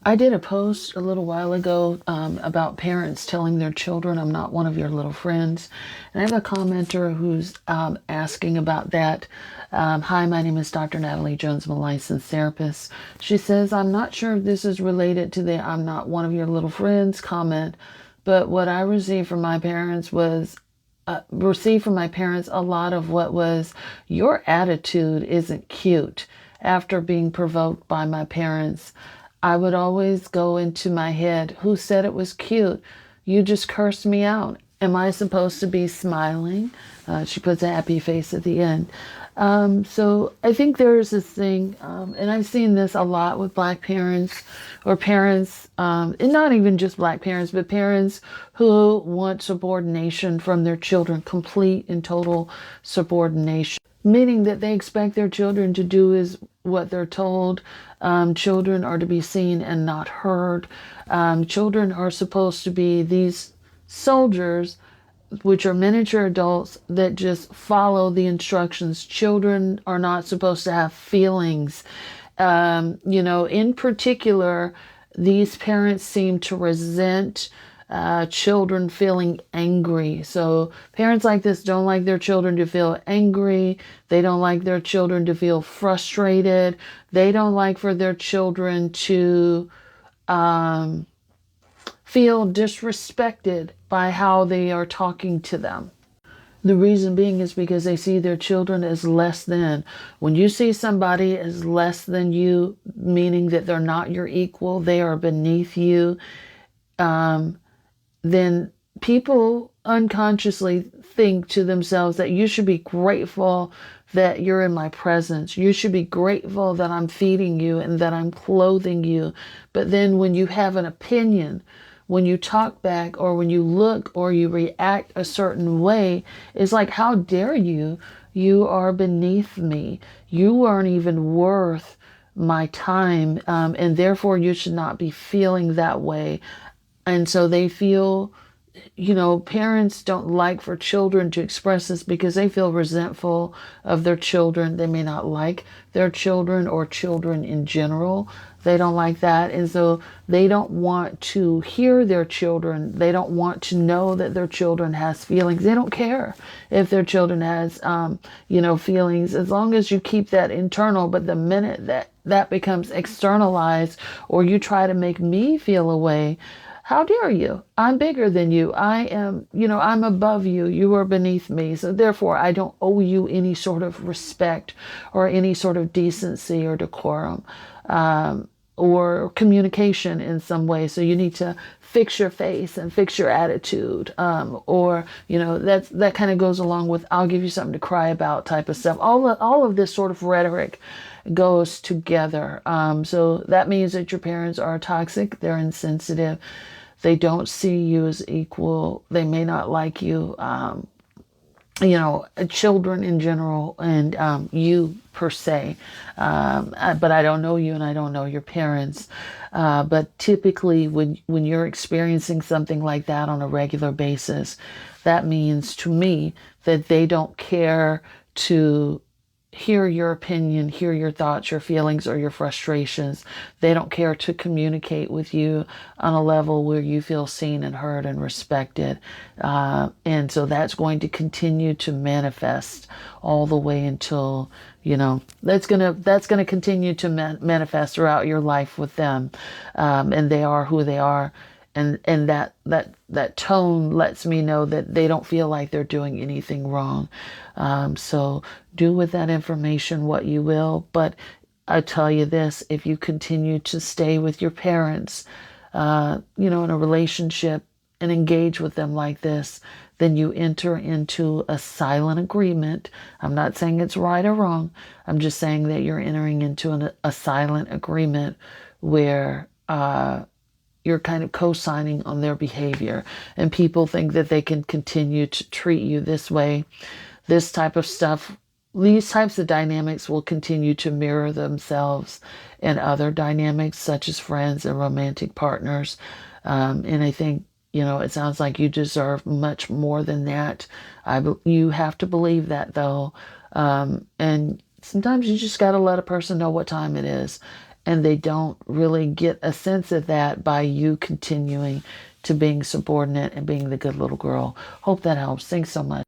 I did a post a little while ago about parents telling their children, I'm not one of your little friends. And I have a commenter who's asking about that. Hi, my name is Dr. Natalie Jones. I'm a licensed therapist. She says, I'm not sure if this is related to the I'm not one of your little friends comment, but what I received from my parents was received from my parents a lot of what was, your attitude isn't cute. After being provoked by my parents, I would always go into my head, who said it was cute? You just cursed me out. Am I supposed to be smiling? She puts a happy face at the end. So I think there's this thing, and I've seen this a lot with Black parents or parents, and not even just Black parents, but parents who want subordination from their children, complete and total subordination, meaning that they expect their children to do is what they're told. Children are to be seen and not heard. Children are supposed to be these soldiers, which are miniature adults that just follow the instructions. Children are not supposed to have feelings. In particular, these parents seem to resent children feeling angry. So parents like this don't like their children to feel angry. They don't like their children to feel frustrated. They don't like for their children to feel disrespected by how they are talking to them. The reason being is because they see their children as less than. When you see somebody as less than you, meaning that they're not your equal, they are beneath you, then people unconsciously think to themselves that you should be grateful that you're in my presence. You should be grateful that I'm feeding you and that I'm clothing you. But then when you have an opinion, when you talk back or when you look or you react a certain way, it's like, how dare you? You are beneath me. You aren't even worth my time. And therefore you should not be feeling that way. And so they feel, parents don't like for children to express this because they feel resentful of their children. They may not like their children or children in general. They don't like that. And so they don't want to hear their children. They don't want to know that their children has feelings. They don't care if their children has, feelings, as long as you keep that internal. But the minute that becomes externalized or you try to make me feel a way, how dare you? I'm bigger than you. I am, I'm above you. You are beneath me. So therefore, I don't owe you any sort of respect or any sort of decency or decorum, or communication in some way. So you need to fix your face and fix your attitude. That kind of goes along with, I'll give you something to cry about type of stuff. All of this sort of rhetoric goes together. So that means that your parents are toxic. They're insensitive. They don't see you as equal. They may not like you, children in general, and you per se. But I don't know you and I don't know your parents. But typically when you're experiencing something like that on a regular basis, that means to me that they don't care to hear your opinion, hear your thoughts, your feelings, or your frustrations. They don't care to communicate with you on a level where you feel seen and heard and respected. And so that's going to continue to manifest all the way until, that's gonna continue to manifest throughout your life with them. And they are who they are. And that tone lets me know that they don't feel like they're doing anything wrong. So do with that information what you will. But I tell you this, if you continue to stay with your parents, in a relationship and engage with them like this, then you enter into a silent agreement. I'm not saying it's right or wrong. I'm just saying that you're entering into a silent agreement where, you're kind of co-signing on their behavior, and people think that they can continue to treat you this way. This type of stuff, these types of dynamics will continue to mirror themselves in other dynamics, such as friends and romantic partners. And I think, it sounds like you deserve much more than that. You have to believe that, though. And sometimes you just got to let a person know what time it is. and they don't really get a sense of that by you continuing to being subordinate and being the good little girl. Hope that helps. Thanks so much.